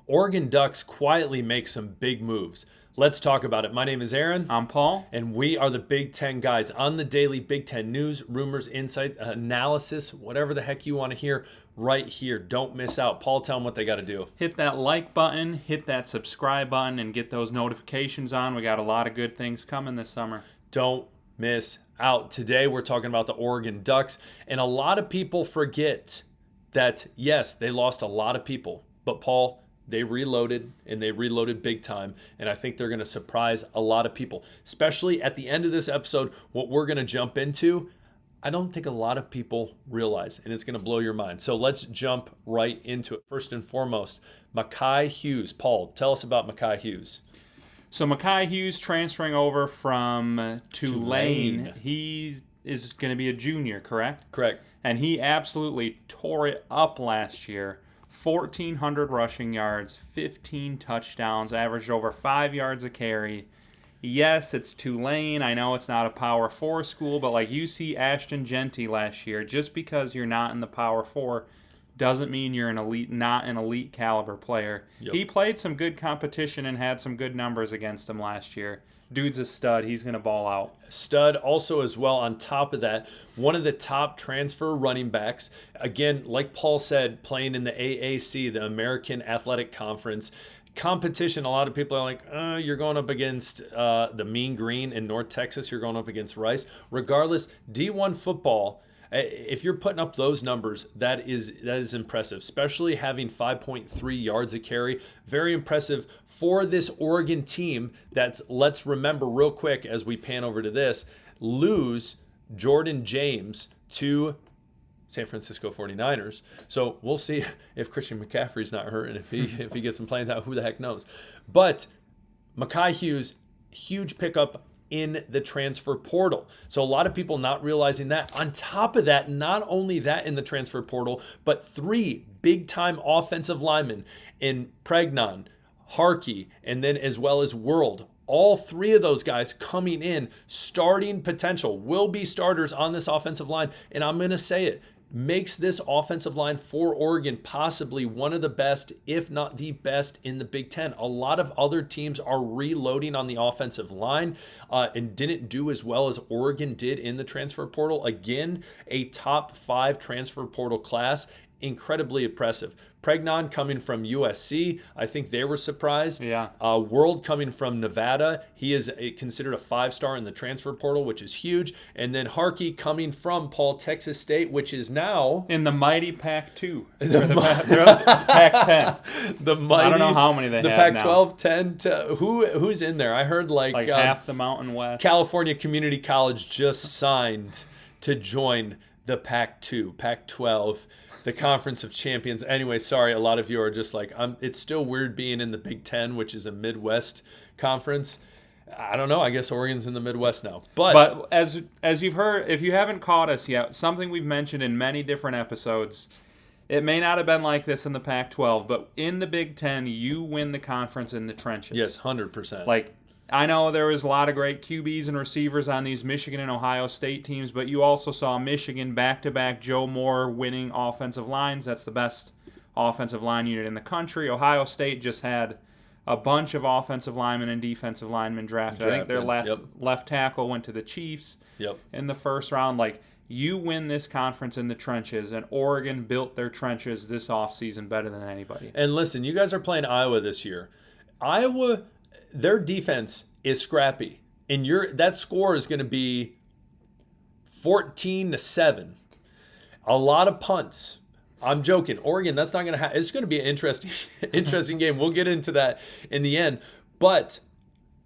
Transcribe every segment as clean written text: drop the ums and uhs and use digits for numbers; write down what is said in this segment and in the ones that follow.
Oregon Ducks quietly make some big moves. Let's talk about it. My name is Aaron. I'm Paul. And we are the Big Ten guys on the daily Big Ten news, rumors, insight, analysis, whatever the heck you want to hear right here. Don't miss out. Paul, tell them what they got to do. Hit that like button, hit that subscribe button, and get those notifications on. We got a lot of good things coming this summer. Don't miss out. Today we're talking about the Oregon Ducks. And a lot of people forget that, yes, they lost a lot of people. But Paul, they reloaded, and they reloaded big time, and I think they're going to surprise a lot of people, especially at the end of this episode. What we're going to jump into, I don't think a lot of people realize, and it's going to blow your mind. So let's jump right into it. First and foremost, Mackay Hughes. Paul, tell us about Mackay Hughes. So Mackay Hughes transferring over from Tulane. He is going to be a junior, correct? Correct. And he absolutely tore it up last year. 1,400 rushing yards, 15 touchdowns, averaged over 5 yards a carry. Yes, it's Tulane. I know it's not a Power 4 school, but like UC Ashton Genty last year, just because you're not in the Power 4 doesn't mean you're not an elite caliber player. Yep. He played some good competition and had some good numbers against him last year. Dude's a stud. He's going to ball out. Stud also as well. On top of that, one of the top transfer running backs. Again, like Paul said, playing in the AAC, the American Athletic Conference. Competition, a lot of people are like, you're going up against the Mean Green in North Texas. You're going up against Rice. Regardless, D1 football, if you're putting up those numbers, that is impressive, especially having 5.3 yards a carry. Very impressive for this Oregon team that's, let's remember real quick as we pan over to this, lose Jordan James to San Francisco 49ers. So we'll see if Christian McCaffrey's not hurt and if he gets some playing time, who the heck knows. But Mackay Hughes, huge pickup in the transfer portal. So a lot of people not realizing that. On top of that, not only that in the transfer portal, but 3 big-time offensive linemen in Pregnon, Harkey, and then as well as World. All 3 of those guys coming in, starting potential, will be starters on this offensive line. And I'm going to say it, makes this offensive line for Oregon possibly one of the best, if not the best, in the Big Ten. A lot of other teams are reloading on the offensive line and didn't do as well as Oregon did in the transfer portal. Again, a top 5 transfer portal class. Incredibly impressive. Pregnon coming from USC. I think they were surprised. Yeah. World coming from Nevada. He is considered a 5-star in the transfer portal, which is huge. And then Harkey coming from Texas State, which is now in the mighty Pac-2. Pac-10. The mighty, I don't know how many they the have Pac-12, now. 10. Who's in there? I heard like half the Mountain West. California Community College just signed to join the Pac-2, Pac-12. The Conference of Champions. Anyway, sorry, a lot of you are just like, it's still weird being in the Big Ten, which is a Midwest conference. I don't know. I guess Oregon's in the Midwest now. But as you've heard, if you haven't caught us yet, something we've mentioned in many different episodes, it may not have been like this in the Pac-12, but in the Big Ten, you win the conference in the trenches. Yes, 100%. Like, I know there was a lot of great QBs and receivers on these Michigan and Ohio State teams, but you also saw Michigan back-to-back Joe Moore winning offensive lines. That's the best offensive line unit in the country. Ohio State just had a bunch of offensive linemen and defensive linemen drafted. I think their left tackle went to the Chiefs in the first round. Like, you win this conference in the trenches, and Oregon built their trenches this offseason better than anybody. And listen, you guys are playing Iowa this year. Iowa, their defense is scrappy, and that score is going to be 14-7. A lot of punts. I'm joking. Oregon, that's not going to happen. It's going to be an interesting game. We'll get into that in the end. But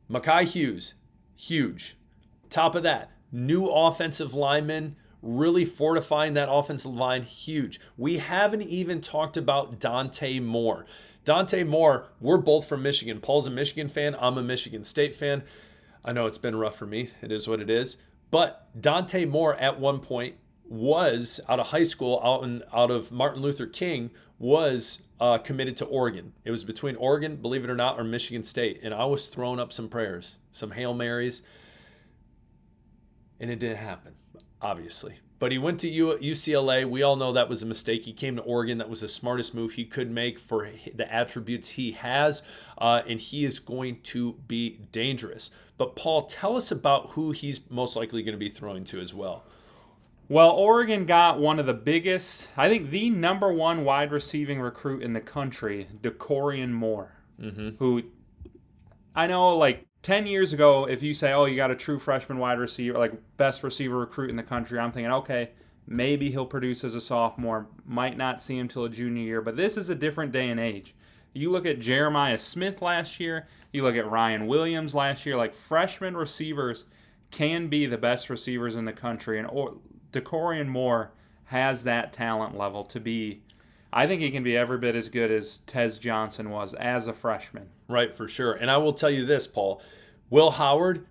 Mackay Hughes, huge. Top of that, new offensive lineman, really fortifying that offensive line, huge. We haven't even talked about Dante Moore. Dante Moore, we're both from Michigan. Paul's a Michigan fan. I'm a Michigan State fan. I know it's been rough for me. It is what it is. But Dante Moore at one point was out of high school, out of Martin Luther King, was committed to Oregon. It was between Oregon, believe it or not, or Michigan State. And I was throwing up some prayers, some Hail Marys, and it didn't happen. obviously. But he went to UCLA. We all know that was a mistake. He came to Oregon. That was the smartest move he could make for the attributes he has, and he is going to be dangerous. But Paul, tell us about who he's most likely going to be throwing to as well. Well, Oregon got one of the biggest, I think the number one wide receiving recruit in the country, Dante Moore, who I know, like, 10 years ago, if you say, oh, you got a true freshman wide receiver, like best receiver recruit in the country, I'm thinking, okay, maybe he'll produce as a sophomore. Might not see him till a junior year, but this is a different day and age. You look at Jeremiah Smith last year, you look at Ryan Williams last year, like freshman receivers can be the best receivers in the country, and Dante Moore has that talent level to be. I think he can be every bit as good as Tez Johnson was as a freshman. Right, for sure. And I will tell you this, Paul. Will Howard,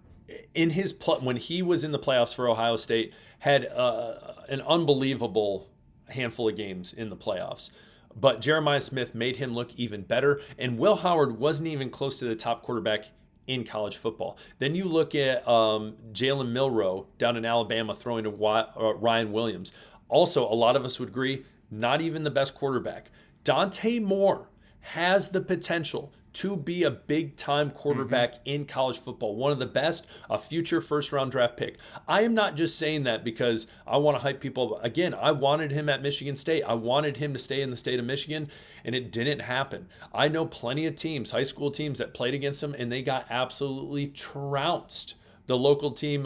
in his when he was in the playoffs for Ohio State, had an unbelievable handful of games in the playoffs. But Jeremiah Smith made him look even better. And Will Howard wasn't even close to the top quarterback in college football. Then you look at Jalen Milroe down in Alabama throwing to Ryan Williams. Also, a lot of us would agree, not even the best quarterback. Dante Moore has the potential to be a big-time quarterback in college football. One of the best, a future first-round draft pick. I am not just saying that because I want to hype people up. Again, I wanted him at Michigan State. I wanted him to stay in the state of Michigan, and it didn't happen. I know plenty of teams, high school teams, that played against him, and they got absolutely trounced. The local team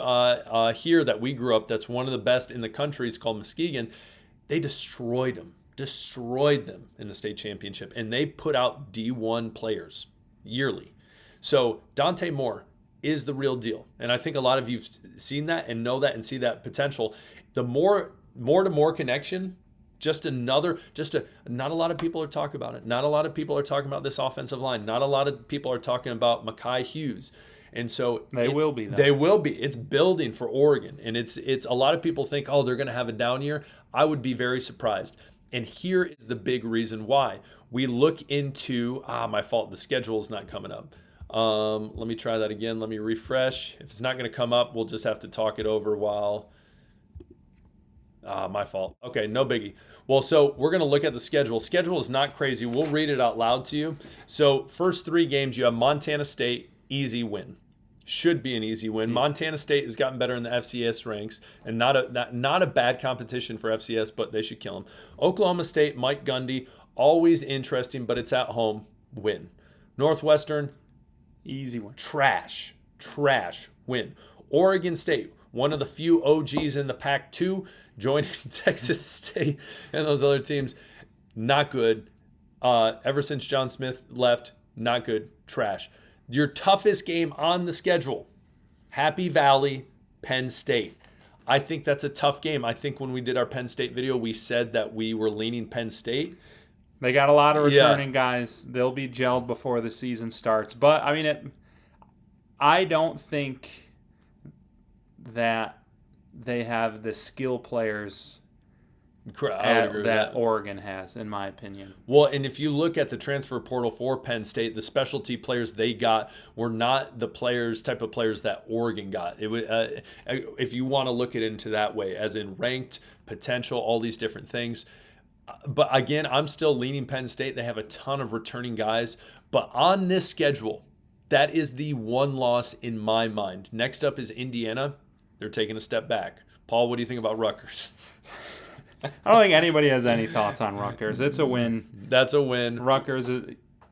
here that we grew up, that's one of the best in the country, it's called Muskegon. They destroyed them in the state championship, and they put out D1 players yearly. So Dante Moore is the real deal, and I think a lot of you've seen that and know that and see that potential. The more to more connection, not a lot of people are talking about it. Not a lot of people are talking about this offensive line. Not a lot of people are talking about Mekhi Hughes. And so they will be. It's building for Oregon, and it's a lot of people think, oh, they're going to have a down year. I would be very surprised. And here is the big reason why. We look into my fault. The schedule is not coming up. Let me try that again. Let me refresh. If it's not going to come up, we'll just have to talk it over while. My fault. Okay, no biggie. Well, so we're going to look at the schedule. Schedule is not crazy. We'll read it out loud to you. So first 3 games, you have Montana State, easy win. Should be an easy win. Montana State has gotten better in the FCS ranks, and not a bad competition for FCS, but they should kill them. Oklahoma State, Mike Gundy, always interesting, but it's at home. Win. Northwestern, easy win. Trash, win. Oregon State, one of the few OGs in the Pac-2, joining Texas State and those other teams, not good. Ever since John Smith left, not good. Trash. Your toughest game on the schedule, Happy Valley, Penn State. I think that's a tough game. I think when we did our Penn State video, we said that we were leaning Penn State. They got a lot of returning guys. They'll be gelled before the season starts. But, I mean, I don't think that they have the skill players that Oregon has, in my opinion. Well, and if you look at the transfer portal for Penn State, the specialty players they got were not the type of players that Oregon got. It was, if you want to look at it into that way, as in ranked, potential, all these different things. But again, I'm still leaning Penn State. They have a ton of returning guys. But on this schedule, that is the one loss in my mind. Next up is Indiana. They're taking a step back. Paul, what do you think about Rutgers? I don't think anybody has any thoughts on Rutgers. It's a win. That's a win. Rutgers,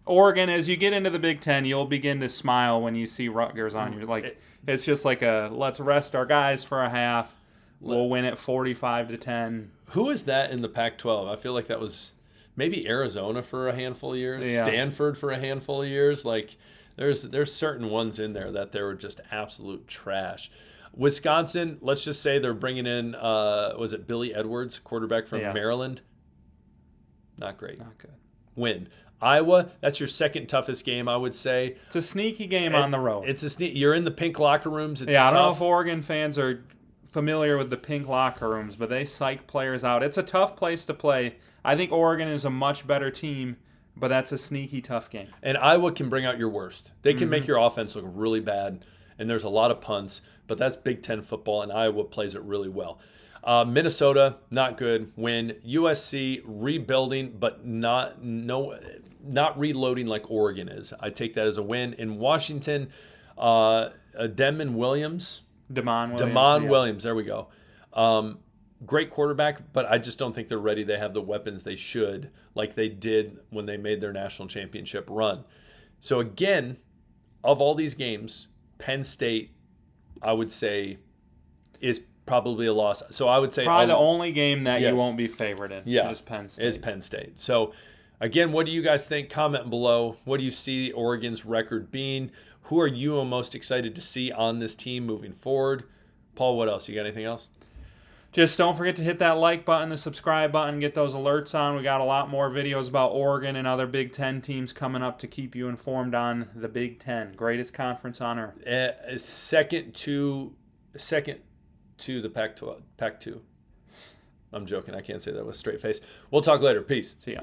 Oregon, as you get into the Big Ten, you'll begin to smile when you see Rutgers on your, like, it's just like let's rest our guys for a half. We'll win it 45-10. Who is that in the Pac-12? I feel like that was maybe Arizona for a handful of years, Stanford for a handful of years. Like, there's certain ones in there that they were just absolute trash. Wisconsin, let's just say they're bringing in, was it Billy Edwards, quarterback from Maryland? Not great. Not good. Win. Iowa, that's your second toughest game, I would say. It's a sneaky game on the road. You're in the pink locker rooms. It's tough. I don't know if Oregon fans are familiar with the pink locker rooms, but they psych players out. It's a tough place to play. I think Oregon is a much better team, but that's a sneaky tough game. And Iowa can bring out your worst. They can make your offense look really bad. and there's a lot of punts, but that's Big Ten football, and Iowa plays it really well. Minnesota, not good. Win. USC, rebuilding, but not reloading like Oregon is. I take that as a win. In Washington, Demon Williams. Demond Williams, there we go. Great quarterback, but I just don't think they're ready. They have the weapons they should, like they did when they made their national championship run. So again, of all these games, Penn State, I would say, is probably a loss. So I would say probably the only game that you won't be favored in is Penn State. Is Penn State. So again, what do you guys think? Comment below. What do you see Oregon's record being? Who are you most excited to see on this team moving forward? Paul, what else? You got anything else? Just don't forget to hit that like button, the subscribe button, get those alerts on. We got a lot more videos about Oregon and other Big Ten teams coming up to keep you informed on the Big Ten, greatest conference on earth. Second to the Pac-2. I'm joking. I can't say that with a straight face. We'll talk later. Peace. See ya.